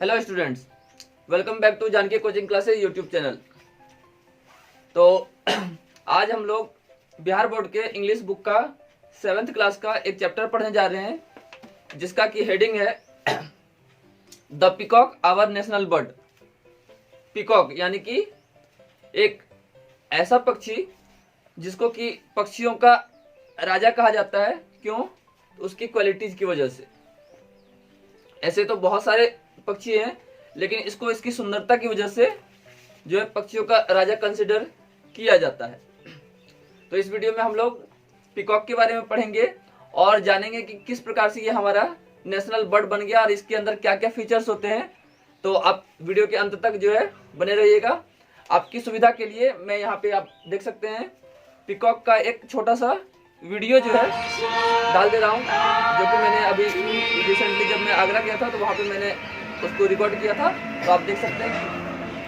Hello students, welcome back to Janaki coaching classes YouTube channel. तो आज हम लोग बिहार बोर्ड के इंग्लिश बुक का 7th क्लास का एक चैप्टर पढ़ने जा रहे हैं जिसका की हेडिंग है the peacock our national bird. Peacock यानी कि एक ऐसा पक्षी जिसको कि पक्षियों का राजा कहा जाता है। क्यों? उसकी क्वालिटीज की वजह से। ऐसे तो बहुत सारे पक्षी हैं, लेकिन इसको इसकी सुंदरता की वजह से जो है पक्षियों का राजा कंसिडर किया जाता है। तो इस वीडियो में हम लोग पीकॉक के बारे में पढ़ेंगे और जानेंगे कि किस प्रकार से ये हमारा नेशनल बर्ड बन गया और इसके अंदर क्या क्या फीचर्स होते हैं। तो आप वीडियो के अंत तक जो है बने रहिएगा। आपकी सुविधा के लिए मैं यहाँ पे आप देख सकते हैं पीकॉक का एक छोटा सा वीडियो जो है डाल दे रहा हूँ, जो कि मैंने अभी रिसेंटली जब मैं आगरा गया था तो वहाँ पे मैंने उसको रिकॉर्ड किया था। तो आप देख सकते हैं कि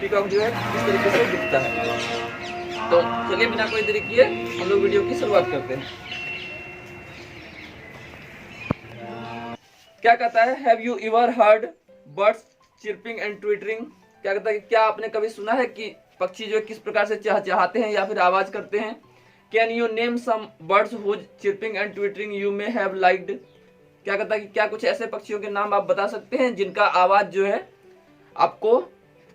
पीकॉक जो है किस तरीके से दिखता है। तो चलिए बिना कोई देरी किए हम लोग वीडियो की शुरुआत करते हैं। क्या कहता है, have you ever heard birds chirping and twittering? क्या कहता है, क्या आपने कभी सुना है कि पक्षी जो है किस प्रकार से चहचहाते हैं या फिर आवाज करते हैं? Can you name some birds whose chirping and twittering you may have liked? क्या कहता है कि क्या कुछ ऐसे पक्षियों के नाम आप बता सकते हैं जिनका आवाज जो है आपको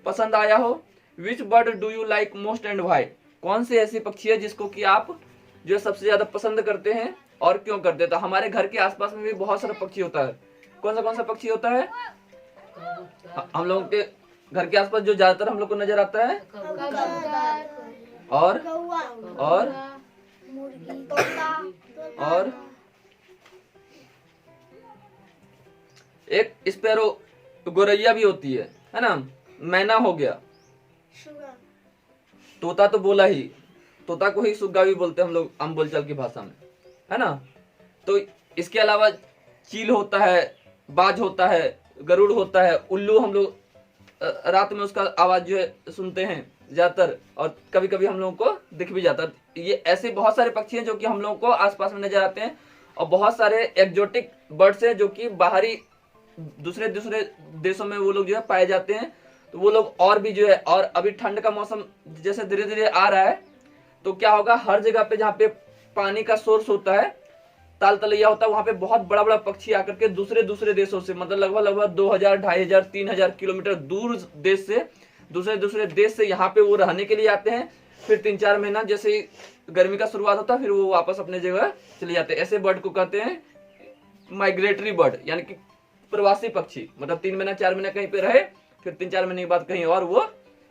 पसंद आया हो? Which bird do you like most and why? कौन से ऐसी पक्षी है जिसको कि आप जो है सबसे ज्यादा पसंद करते हैं और क्यों करते हैं? तो हमारे घर के आसपास में भी बहुत सारा पक्षी होता है। कौन सा पक्षी होता है? हम लोगों के घर के आसपास जो ज्यादातर हम लोग को नजर आता है और एक स्पैरो गोरैया भी होती है ना। मैना हो गया, तोता तो बोला ही, तोता को ही सुग्गा भी बोलते हैं हम लोग आम बोलचाल की भाषा में, है ना। तो इसके अलावा चील होता है, बाज होता है, गरुड़ होता है, उल्लू हम लोग रात में उसका आवाज जो है सुनते हैं ज्यादातर, और कभी कभी हम लोगों को दिख भी जाता है। ये ऐसे बहुत सारे पक्षी हैं जो कि हम लोगों को आसपास में नजर आते हैं। और बहुत सारे एक्जोटिक बर्ड्स हैं जो कि बाहरी दूसरे देशों में वो लोग जो है पाए जाते हैं। तो वो लोग और भी जो है, और अभी ठंड का मौसम जैसे धीरे धीरे आ रहा है तो क्या होगा, हर जगह पे जहाँ पे पानी का सोर्स होता है, ताल तलैया होता है, वहां पे बहुत बड़ा बड़ा पक्षी आकर के दूसरे देशों से, मतलब लगभग 2000, 2500, 3000 किलोमीटर दूर देश से, दूसरे देश से यहाँ पे वो रहने के लिए आते हैं। फिर 3-4 महीना जैसे ही गर्मी का शुरुआत होता है फिर वो वापस अपने जगह चले जाते हैं। ऐसे बर्ड को कहते हैं माइग्रेटरी बर्ड, यानी कि प्रवासी पक्षी। मतलब 3 महीना 4 महीना कहीं पे रहे, फिर 3-4 महीने के बाद कहीं और वो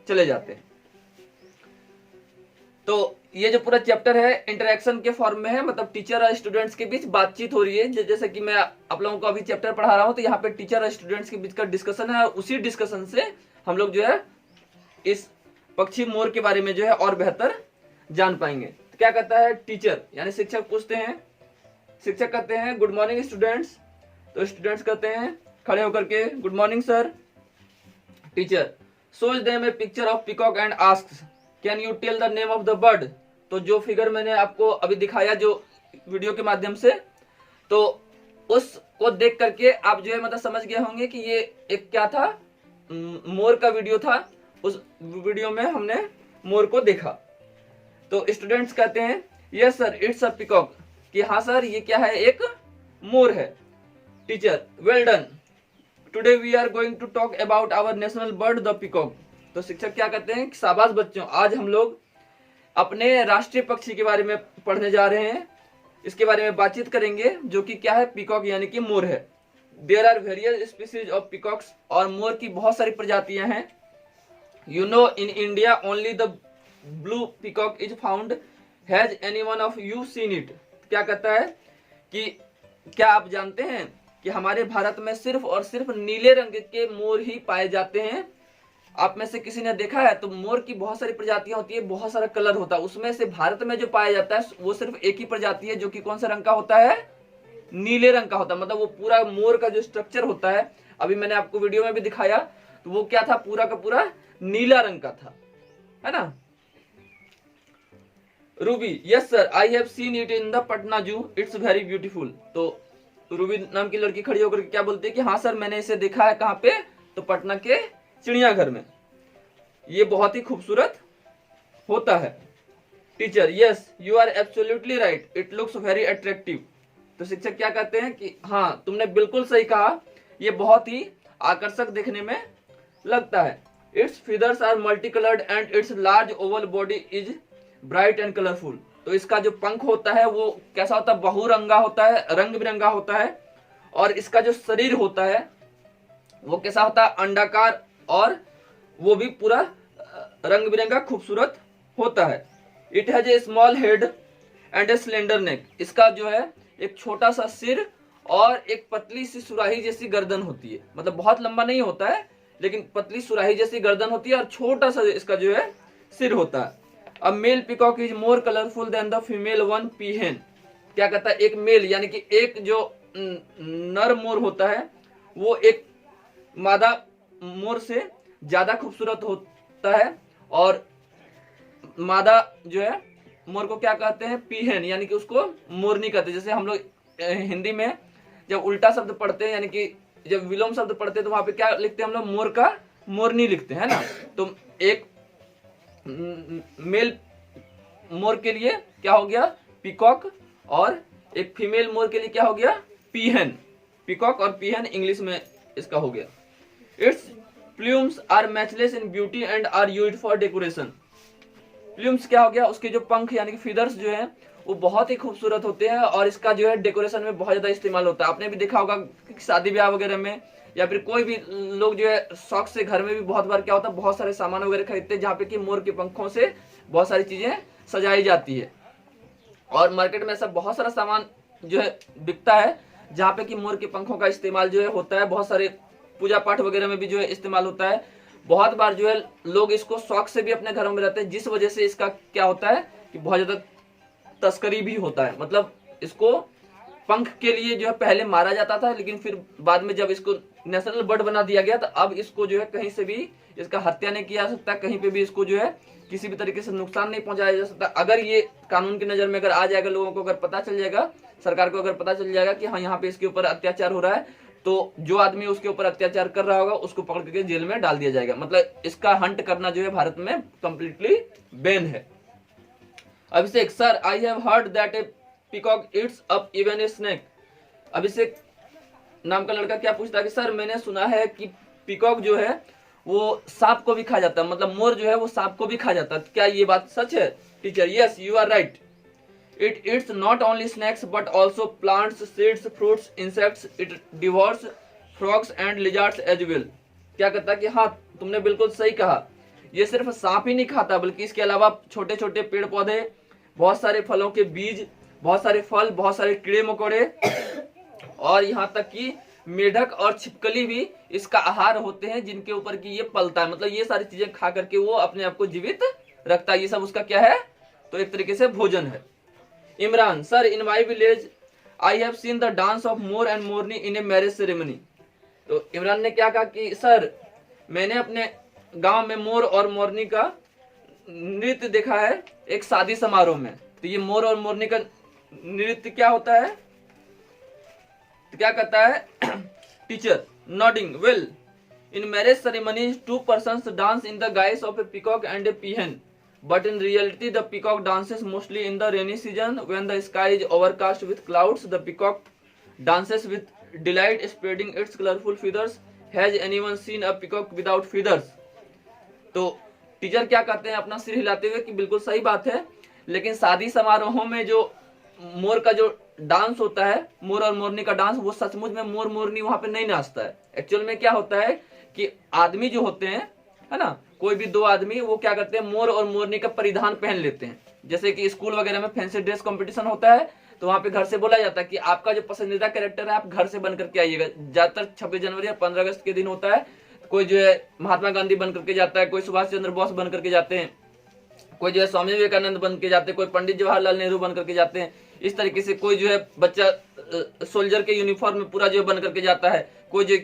चले जाते हैं। तो ये जो पूरा चैप्टर है इंटरेक्शन के फॉर्म में है, मतलब टीचर और स्टूडेंट्स के बीच बातचीत हो रही है। जैसे कि मैं आप लोगों को अभी चैप्टर पढ़ा रहा हूं तो यहाँ पे टीचर और स्टूडेंट्स के बीच का डिस्कशन है, और उसी डिस्कशन से हम लोग जो है इस पक्षी मोर के बारे में जो है और बेहतर जान पाएंगे। तो क्या कहता है टीचर, यानी शिक्षक पूछते हैं, शिक्षक कहते हैं गुड मॉर्निंग स्टूडेंट्स। तो स्टूडेंट्स कहते हैं खड़े होकर के good morning sir. Teacher shows them a picture of peacock and asks can you tell the name of the bird? तो जो फिगर मैंने आपको अभी दिखाया जो वीडियो के माध्यम से, तो उसको देख करके आप जो है मतलब समझ गए होंगे कि ये एक क्या था, मोर का वीडियो था। उस वीडियो में हमने मोर को देखा। तो स्टूडेंट्स कहते हैं yes sir it's a peacock, कि हाँ सर ये क्या है, एक मोर है। Teacher well done, today we are going to talk about our national bird the peacock. तो शिक्षक क्या कहते हैं, शाबाश बच्चों, आज हम लोग अपने राष्ट्रीय पक्षी के बारे में पढ़ने जा रहे हैं, इसके बारे में बातचीत करेंगे, जो कि क्या है, पीकॉक यानी कि मोर है। There are various species of peacocks, और मोर की बहुत सारी प्रजातियां हैं। You know in India only the blue peacock is found, has anyone of you seen it? क्या कहता है कि क्या आप जानते हैं कि हमारे भारत में सिर्फ और सिर्फ नीले रंग के मोर ही पाए जाते हैं? आप में से किसी ने देखा है? तो मोर की बहुत सारी प्रजातियां होती है, बहुत सारा कलर होता है, उसमें से भारत में जो पाया जाता है वो सिर्फ एक ही प्रजाति है जो कि कौन सा रंग का होता है, नीले रंग का होता है। मतलब वो पूरा मोर का जो स्ट्रक्चर होता है, अभी मैंने आपको वीडियो में भी दिखाया, तो वो क्या था, पूरा का पूरा नीला रंग का था, है ना। Ruby yes sir I have seen it in the Patna जू, इट्स वेरी ब्यूटीफुल। तो रूबी नाम की लड़की खड़ी होकर क्या बोलती है कि हाँ सर मैंने इसे देखा है, कहाँ पे, तो पटना के चिड़ियाघर में। ये बहुत ही खूबसूरत होता है। Teacher yes you are absolutely right, it looks very attractive. तो शिक्षक क्या कहते हैं कि हाँ तुमने बिल्कुल सही कहा, ये बहुत ही आकर्षक देखने में लगता है। Its feathers are multi coloured and its large oval body is bright and colourful. तो इसका जो पंख होता है वो कैसा होता है, बहुरंगा होता है, रंग बिरंगा होता है। और इसका जो शरीर होता है वो कैसा होता है, अंडाकार, और वो भी पूरा रंग बिरंगा खूबसूरत होता है। It has a small head and a slender neck. इसका जो है एक छोटा सा सिर और एक पतली सी सुराही जैसी गर्दन होती है। मतलब बहुत लंबा नहीं होता है, लेकिन पतली सुराही जैसी गर्दन होती है और छोटा सा इसका जो है सिर होता है। अब male peacock is more colourful than the female one peahen. क्या कहता है, एक मेल यानी कि एक जो नर मोर होता है वो एक मादा मोर से ज्यादा खूबसूरत होता है। और मादा जो है मोर को क्या कहते हैं, पीहन, यानी कि उसको मोरनी कहते हैं। जैसे हम लोग हिंदी में जब उल्टा शब्द पढ़ते हैं, यानी कि जब विलोम शब्द पढ़ते हैं तो वहां पे क्या लिखते हैं हम लोग, मोर का मोरनी लिखते हैं ना। तो एक मेल मोर के लिए क्या हो गया, पिकॉक, और एक फीमेल मोर के लिए क्या हो गया, पीहन। पिकॉक और पीहन इंग्लिश में इसका हो गया। Its plumes are matchless in beauty and are used for decoration. Plumes क्या हो गया, उसके जो पंख यानी कि फीदर्स जो है वो बहुत ही खूबसूरत होते हैं और इसका जो है डेकोरेशन में बहुत ज्यादा इस्तेमाल होता है। आपने भी देखा होगा कि शादी ब्याह वगैरह में या फिर कोई भी लोग जो है शौक से घर में भी बहुत बार क्या होता है, बहुत सारे सामान वगैरह खरीदते हैं जहाँ पे कि मोर के पंखों से बहुत सारी चीजें सजाई जाती है। और मार्केट में ऐसा बहुत सारा सामान जो है बिकता है जहाँ पे कि मोर के पंखों का इस्तेमाल जो है होता है। बहुत सारे पूजा पाठ वगैरह में भी जो है इस्तेमाल होता है। बहुत बार जो है लोग इसको शौक से भी अपने घरों में रहते हैं, जिस वजह से इसका क्या होता है कि बहुत ज्यादा तस्करी भी होता है। मतलब इसको पंख के लिए जो है पहले मारा जाता था, लेकिन फिर बाद में जब इसको नेशनल बर्ड बना दिया गया तो अब इसको जो है कहीं से भी इसका हत्या नहीं किया जा सकता, कहीं पे भी इसको जो है किसी भी तरीके से नुकसान नहीं पहुंचाया जा सकता। अगर ये कानून की नजर में अगर आ जाएगा, लोगों को अगर पता चल जाएगा, सरकार को अगर पता चल जाएगा कि हाँ यहाँ पे इसके ऊपर अत्याचार हो रहा है, तो जो आदमी उसके ऊपर अत्याचार कर रहा होगा उसको पकड़ के जेल में डाल दिया जाएगा। मतलब इसका हंट करना जो है भारत में कंप्लीटली बैन है। Abhishek sir I have heard that a peacock eats up even a snake. Abhishek नाम का लड़का क्या पूछता है कि सर मैंने सुना है कि पीकॉक जो है वो सांप को भी खा जाता है, मतलब मोर जो है वो सांप को भी खा जाता है, क्या ये बात सच है? Teacher yes you are right, it eats not only snakes but also plants, seeds, fruits, insects, it devours frogs and lizards as well. क्या कहता है कि हाँ तुमने बिल्कुल सही कहा, ये सिर्फ सांप ही नहीं खाता बल्कि इसके अलावा छोटे छोटे पेड़ पौधे, बहुत सारे फलों के बीज, बहुत सारे फल, बहुत सारे कीड़े मकोड़े और यहाँ तक कि मेढक और छिपकली भी इसका आहार होते हैं जिनके ऊपर कि ये पलता है। मतलब ये सारी चीजें खा करके वो अपने आप को जीवित रखता है। ये सब उसका क्या है, तो एक तरीके से भोजन है। Imran sir in my village I have seen the dance of more and Morni in a marriage ceremony. तो इमरान ने क्या कहा कि सर मैंने अपने गांव में मोर और मोरनी का नृत्य देखा है एक शादी समारोह में। तो ये मोर और मोरनी का नृत्य क्या होता है, तो क्या कहता है teacher nodding well in marriage ceremonies to persons dance in the guys of a peacock and A पीहन but in reality the peacock dances mostly in the rainy season when the sky is overcast with clouds. The peacock dances with delight spreading its colorful feathers. Has anyone seen a peacock without feathers? तो teacher क्या कहते हैं अपना सिर हिलाते हुए कि बिल्कुल सही बात है, लेकिन शादी समारोहों में जो मोर का जो डांस होता है, मोर और मोरनी का डांस, वो सचमुच में मोर मोरनी वहां पे नहीं नाचता है। एक्चुअल में क्या होता है कि आदमी जो होते हैं, है ना, कोई भी दो आदमी वो क्या करते हैं, मोर और मोरनी का परिधान पहन लेते हैं। जैसे कि स्कूल वगैरह में फैंसी ड्रेस कंपटीशन होता है तो वहां पे घर से बोला जाता है कि आपका जो पसंदीदा कैरेक्टर है आप घर से बन करके आइएगा। ज्यादातर 26 जनवरी या 15 अगस्त के दिन होता है, कोई जो है महात्मा गांधी बन करके जाता है, कोई सुभाष चंद्र बोस बन करके जाते हैं, कोई जो है स्वामी विवेकानंद बन के जाते हैं, कोई पंडित जवाहरलाल नेहरू बन करके जाते हैं। इस तरीके से कोई जो है बच्चा सोल्जर के यूनिफॉर्म में पूरा जो बन करके जाता है, कोई जो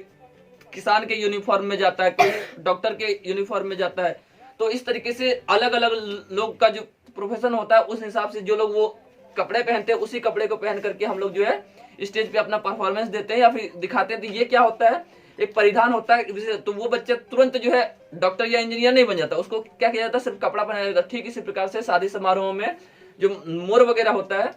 किसान के यूनिफॉर्म में जाता है, कोई डॉक्टर के यूनिफॉर्म में जाता है। तो इस तरीके से अलग अलग लोग का जो प्रोफेशन होता है उस हिसाब से जो लोग वो कपड़े पहनते हैं उसी कपड़े को पहन करके हम लोग जो है स्टेज पे अपना परफॉर्मेंस देते हैं या फिर दिखाते हैं। तो ये क्या होता है एक परिधान होता है, तो वो बच्चा तुरंत जो है डॉक्टर या इंजीनियर नहीं बन जाता, उसको क्या किया जाता है, सिर्फ कपड़ा पहनाया जाता है। ठीक इसी प्रकार से शादी समारोह में जो मोर वगैरह होता है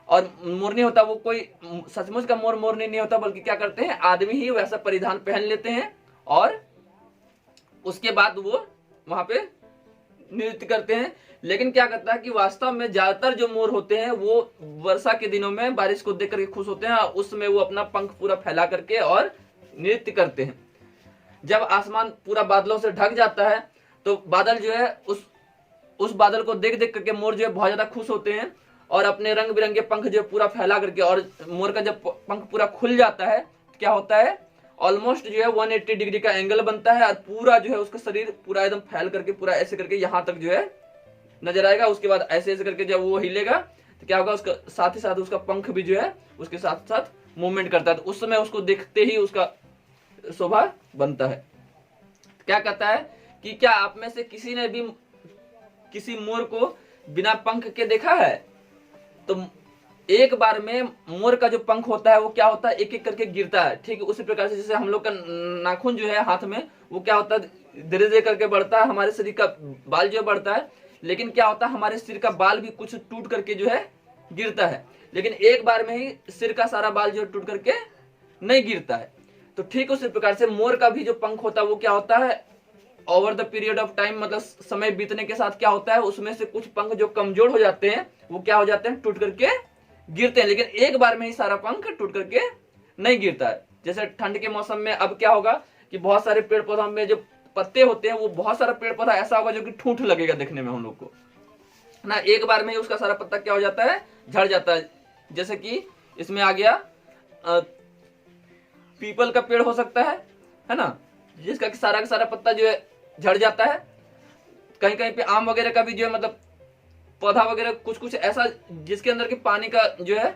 और मोरनी होता है, वो कोई सचमुच का मोरनी नहीं होता, बल्कि क्या करते हैं, आदमी ही वैसा परिधान पहन लेते हैं और उसके बाद वो वहां पे नृत्य करते हैं। लेकिन क्या करता है कि वास्तव में ज्यादातर जो मोर होते हैं वो वर्षा के दिनों में बारिश को देख करके खुश होते हैं, उसमें वो अपना पंख पूरा फैला करके और नृत्य करते हैं। जब आसमान पूरा बादलों से ढक जाता है तो बादल जो है उस बादल को देख देख करके मोर जो है बहुत ज्यादा खुश होते हैं और अपने रंग बिरंगे पंख जो पूरा फैला करके, और मोर का जब पंख पूरा खुल जाता है क्या होता है, ऑलमोस्ट जो है 180 डिग्री का एंगल बनता है और पूरा जो है उसका शरीर पूरा एकदम फैल करके पूरा ऐसे करके यहाँ तक जो है नजर आएगा। उसके बाद ऐसे ऐसे करके जब वो हिलेगा तो क्या होगा, उसका साथ ही साथ उसका पंख भी जो है उसके साथ साथ मूवमेंट करता है, तो उस समय उसको देखते ही उसका शोभा बनता है। क्या कहता है कि क्या आप में से किसी ने भी किसी मोर को बिना पंख के देखा है? तो एक बार में मोर का जो पंख होता है वो क्या होता है, एक एक करके गिरता है। ठीक है, उसी प्रकार से जैसे हम लोग का नाखून जो है हाथ में, वो क्या होता है, धीरे धीरे करके बढ़ता है, हमारे शरीर का बाल जो बढ़ता है। लेकिन क्या होता है, हमारे सिर का बाल भी कुछ टूट करके जो है गिरता है, लेकिन एक बार में ही सिर का सारा बाल जो टूट करके नहीं गिरता है। तो ठीक उसी प्रकार से मोर का भी जो पंख होता है वो क्या होता है, over the period of time, मतलब समय बीतने के साथ क्या होता है, उसमें से कुछ पंख जो कमजोर हो जाते हैं वो क्या हो जाते हैं, टूट करके गिरते हैं। लेकिन एक बार में ही सारा पंख टूट करके नहीं गिरता है। जैसे ठंड के मौसम में अब क्या होगा कि बहुत सारे पेड़ पौधों में जो पत्ते होते हैं, वो बहुत सारा पेड़ पौधा ऐसा होगा जो कि ठूंठ लगेगा देखने में हम लोग को ना, एक बार में ही उसका सारा पत्ता क्या हो जाता है, झड़ जाता है। जैसे कि इसमें आ गया पीपल का पेड़ हो सकता है ना, जिसका कि सारा का सारा पत्ता जो है झड़ जाता है। कहीं कहीं पे आम वगैरह का भी जो है मतलब पौधा वगैरह कुछ कुछ ऐसा जिसके अंदर के पानी का जो है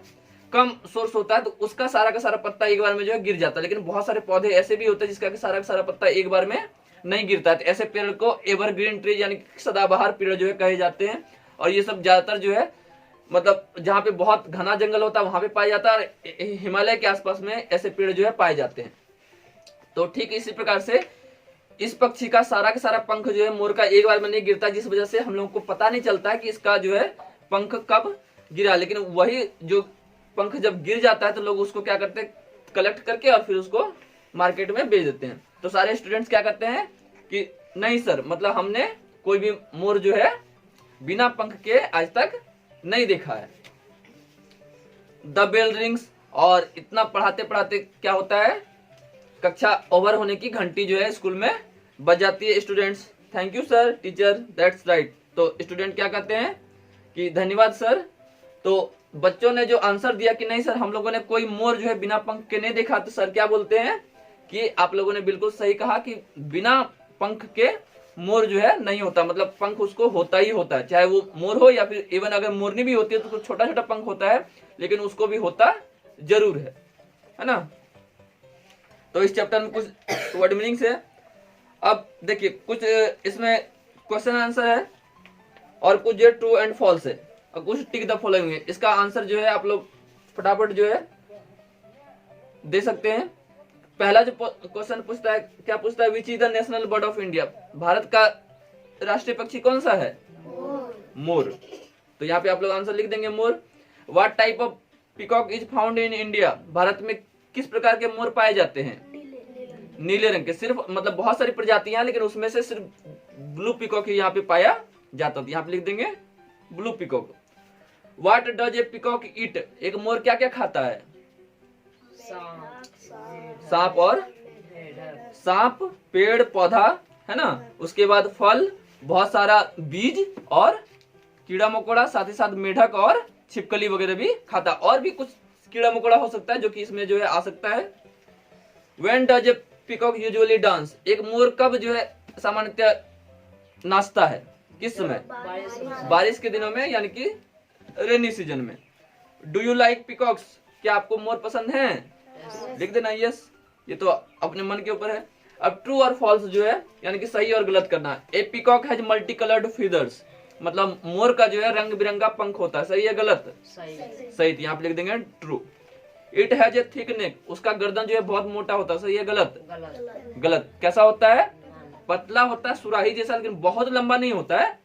कम सोर्स होता है, तो उसका सारा का सारा पत्ता एक बार में जो है गिर जाता है। लेकिन बहुत सारे पौधे ऐसे भी होते हैं जिसका कि सारा का सारा पत्ता एक बार में नहीं गिरता है। तो ऐसे पेड़ को एवरग्रीन ट्री यानी सदाबहार पेड़ जो है कहे जाते हैं। और ये सब ज्यादातर जो है मतलब जहाँ पे बहुत घना जंगल होता है वहां पे पाया जाता है, और हिमालय के आसपास में ऐसे पेड़ जो है पाए जाते हैं। तो ठीक इसी प्रकार से इस पक्षी का सारा पंख जो है मोर का एक बार में नहीं गिरता, जिस वजह से हम लोगों को पता नहीं चलता है कि इसका जो है पंख कब गिरा। लेकिन वही जो पंख जब गिर जाता है तो लोग उसको क्या करते हैं, कलेक्ट करके और फिर उसको मार्केट में बेच देते हैं। तो सारे स्टूडेंट्स क्या करते हैं कि नहीं सर, मतलब हमने कोई भी मोर जो है बिना पंख के आज तक नहीं देखा है। द बेल रिंग्स, और इतना पढ़ाते पढ़ाते क्या होता है, कक्षा ओवर होने की घंटी जो है स्कूल में बज जाती है। Students thank you sir, teacher that's right. तो स्टूडेंट क्या कहते हैं कि धन्यवाद सर। तो बच्चों ने जो आंसर दिया कि नहीं सर हम लोगों ने कोई मोर जो है बिना पंख के नहीं देखा, तो सर क्या बोलते हैं कि आप लोगों ने बिल्कुल सही कहा कि बिना पंख के मोर जो है नहीं होता, मतलब पंख उसको होता ही होता है, चाहे वो मोर हो या फिर इवन अगर मोरनी भी होती है तो छोटा छोटा पंख होता है, लेकिन उसको भी होता जरूर है ना। तो इस चैप्टर में कुछ वर्ड मीनिंग्स है। अब देखिए कुछ इसमें क्वेश्चन आंसर है और कुछ जो ट्रू एंड फॉल्स है और कुछ टिक द फॉलोइंग है। इसका आंसर जो है आप लोग फटाफट जो है दे सकते हैं। पहला जो क्वेश्चन पूछता है, क्या पूछता है, which is the national bird of India, Bharat का राष्ट्रीय पक्षी कौन सा है, मोर। तो यहाँ पे आप लोग आंसर लिख देंगे मोर। What type of peacock is found in India, Bharat में किस प्रकार के मोर पाए जाते हैं, नीले रंग के। सिर्फ मतलब बहुत सारी प्रजातियां हैं लेकिन उसमें से सिर्फ ब्लू पीकॉक ही यहाँ पे पाया जाता है, यहाँ पे लिख देंगे blue peacock. What does a peacock eat, एक मोर क्या क्या खाता है, सांप और सांप, पेड़ पौधा है ना, उसके बाद फल, बहुत सारा बीज और कीड़ा मकोड़ा, साथ ही साथ मेढक और छिपकली वगैरह भी खाता। और भी कुछ कीड़ा मकोड़ा हो सकता है जो कि इसमें जो है आ सकता है। When does a peacock usually dance, एक मोर कब जो है सामान्यतः नाचता है, किस समय, बारिश के दिनों में यानी कि रेनी सीजन में। डू यू लाइक पीकॉक्स, क्या आपको मोर पसंद है, लिख देना यस, ये तो अपने मन के ऊपर है। अब ट्रू और फॉल्स जो है यानी कि सही और गलत करना। A peacock has multi coloured feathers, मतलब मोर का जो है रंग बिरंगा पंख होता है, सही है गलत, सही। तो यहाँ पे लिख देंगे true. It has a thick neck, उसका गर्दन जो है बहुत मोटा होता है, सही है गलत? गलत। गलत। कैसा होता है? पतला होता है, सुराही जैसा, लेकिन बहुत लंबा नहीं होता है।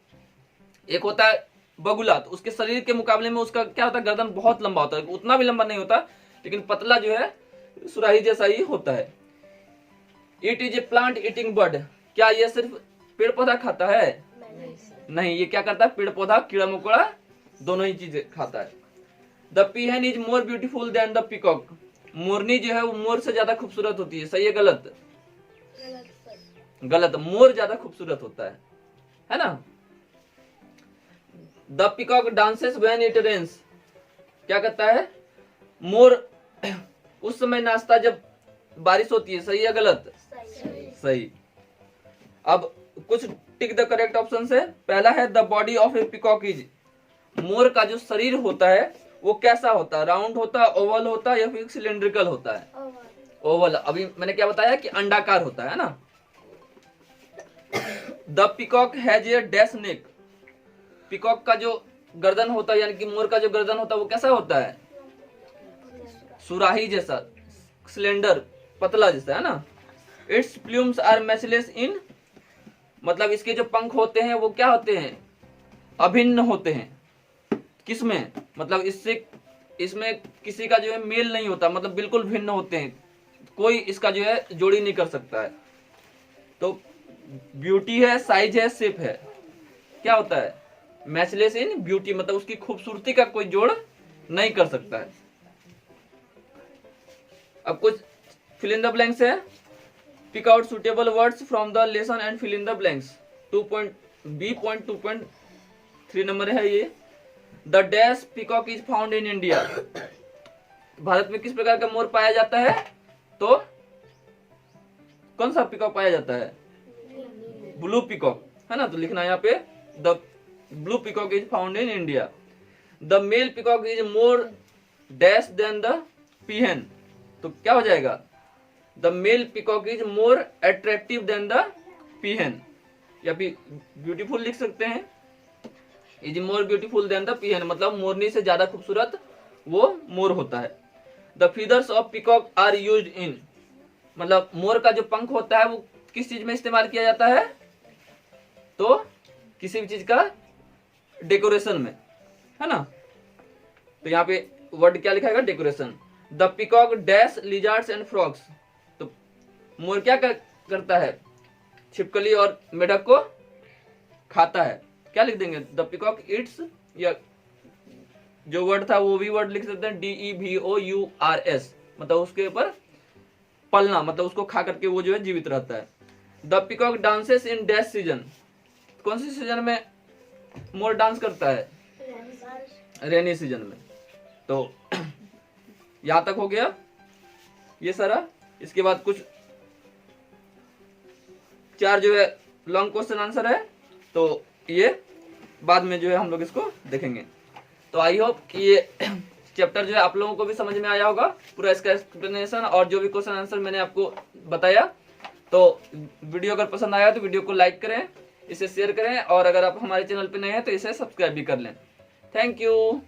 एक होता है बगुला, तो उसके शरीर के मुकाबले में उसका क्या होता है, गर्दन बहुत लंबा होता है, उतना भी लंबा नहीं होता, लेकिन पतला जो है सुराही जैसा ही होता है। It is a plant eating bird, क्या ये सिर्फ पेड़ पौधा खाता है? नहीं, ये क्या करता है, पेड़ पौधा कीड़ा मकोड़ा दोनों ही चीजें खाता है। The peahen is more beautiful than the peacock, मोरनी जो है वो मोर से ज्यादा खूबसूरत होती है, सही है गलत? गलत। मोर ज्यादा खूबसूरत होता है ना। The peacock dances when it rains, क्या करता है, मोर उस समय नाचता जब बारिश होती है, सही है गलत? सही। अब कुछ टिक द करेक्ट ऑप्शन है। पहला है the body of a peacock is, मोर का जो शरीर होता है वो कैसा होता है, राउंड होता है, ओवल होता है, या फिर सिलेंड्रिकल होता है? ओवल। अभी मैंने क्या बताया कि अंडाकार होता है ना। The peacock has a dash neck, peacock का जो गर्दन होता है यानी कि मोर का जो गर्दन होता है वो कैसा होता है, सुराही जैसा, सिलेंडर, पतला जैसा, है ना। इट्स प्लूम्स आर मैचलेस इन, मतलब इसके जो पंख होते हैं वो क्या होते हैं, अभिन्न होते हैं। किसमें, मतलब इसमें किसी का जो है मेल नहीं होता, मतलब बिल्कुल भिन्न होते हैं, कोई इसका जो है जोड़ी नहीं कर सकता है। तो ब्यूटी है, साइज है, शेप है, क्या होता है, मैचलेस इन ब्यूटी, मतलब उसकी खूबसूरती का कोई जोड़ नहीं कर सकता है। अब कुछ फिल इन द ब्लैंक्स है। Pick out suitable words from the lesson and fill in the blanks. 2.3 number है ये। The dash peacock is found in India, Bharat में किस प्रकार का मोर पाया जाता है, तो कौन सा पीकॉक पाया जाता है, ब्लू पीकॉक, है ना। तो लिखना है यहाँ पे the blue peacock is found in India. The male peacock is more dash than the peahen, तो क्या हो जाएगा, the male peacock is more attractive than the peahen, या फिर ब्यूटीफुल लिख सकते हैं, is more beautiful than the peahen, मतलब मोरनी से ज्यादा खूबसूरत वो मोर होता है। The feathers of peacock are used in, मतलब मोर का जो पंख होता है वो किस चीज में इस्तेमाल किया जाता है, तो किसी भी चीज का डेकोरेशन में, है ना। तो यहाँ पे वर्ड क्या लिखा है, decoration. The peacock dash lizards and frogs, तो मोर क्या करता है, छिपकली और मेढक को खाता है, क्या लिख देंगे, द पीकॉक इट्स, या जो वर्ड था वो भी वर्ड लिख सकते हैं, DEVOURS, मतलब उसके ऊपर पलना, मतलब उसको खा करके वो जो है जीवित रहता है। The peacock dances in dash season, कौन सी सीजन में मोर डांस करता है, रेनी सीजन में। तो यहां तक हो गया ये सारा। इसके बाद कुछ 4 जो है लॉन्ग क्वेश्चन आंसर है, तो ये बाद में जो है हम लोग इसको देखेंगे। तो आई होप कि ये चैप्टर जो है आप लोगों को भी समझ में आया होगा, पूरा इसका एक्सप्लेनेशन और जो भी क्वेश्चन आंसर मैंने आपको बताया। तो वीडियो अगर पसंद आया तो वीडियो को लाइक करें, इसे शेयर करें, और अगर आप हमारे चैनल पे नए हैं तो इसे सब्सक्राइब भी कर लें। Thank you.